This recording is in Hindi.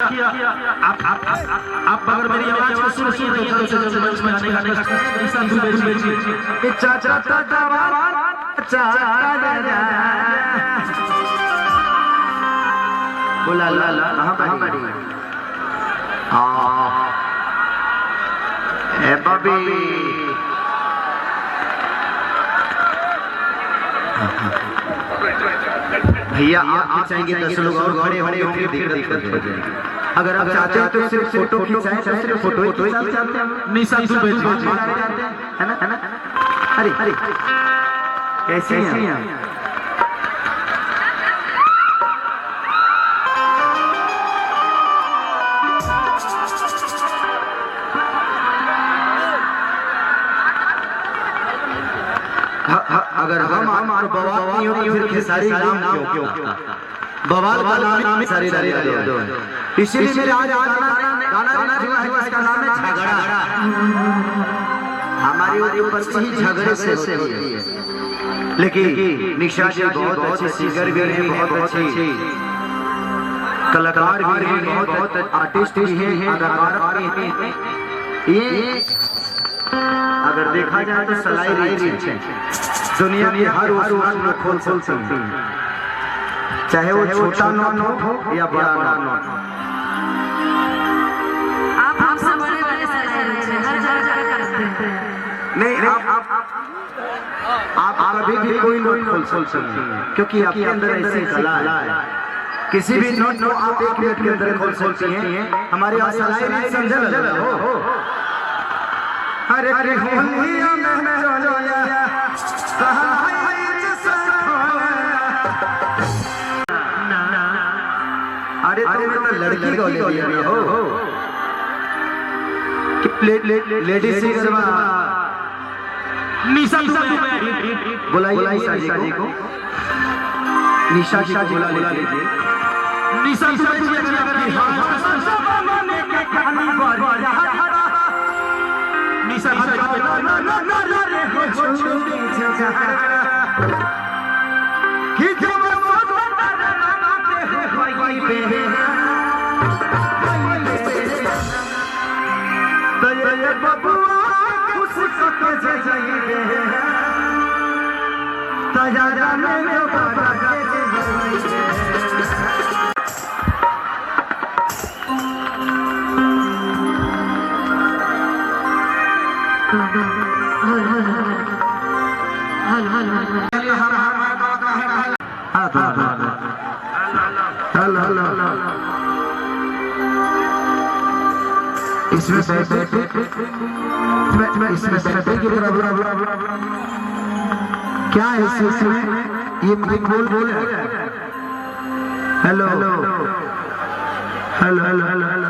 आप अगर मेरी आवाज को सुन तो मंच में आने का निशान दूर भेजिए कि चाचा बोला ला ला कहां पड़ी ए बबी भैया आप चाहेंगे 10 लोग और खड़े होंगे दिक्कत हो जाएगी। अगर आप चाहते हैं तो सिर्फ फोटो खिंचाएं तो सिर्फ फोटो ही चाहते हैं निशान दूर भेज दीजिए है ना अरे कैसे हैं अगर हम और बवाल नहीं हो तो फिर खेसारी नाम क्यों बवाल का नाम सारी दो इसीलिए मेरे आज गाना हुआ है इसका नाम है झगड़ा। हमारी उपस्थिति ही झगड़े से होती है। लेकिन निशा जी बहुत अच्छे सिंगर भी हैं, बहुत अच्छे कलाकार भी हैं, बहुत आर्टिस्ट भी हैं, अदाकार भी हैं। ये अगर देखा जाए तो सलाई रीच है दुनिया की हर में खोल सकती है, चाहे वो छोटा नोट हो या बड़ा नोट हो। आप हमसे बड़े बड़े सलाई रीच हैं, हर जगह करते हैं। नहीं आप कभी भी कोई नोट खोल सकते हैं क्योंकि आपके अंदर ऐसी कला है। किसी भी नोट को आप 1 मिनट के अंदर खोल सकते हैं। हमारे यहाँ सलाई रीच समझ लो अरे अरे होलिया में चलोया अरे तुम तो लड़की को ले लिया हो कि लेडीज सिंगर निशा बुलाइए निशा जी को निशा जी बुला लीजिए निशा जी इसमें पैसे की क्या है इसमें ये बोल हेलो हेलो हेलो हेलो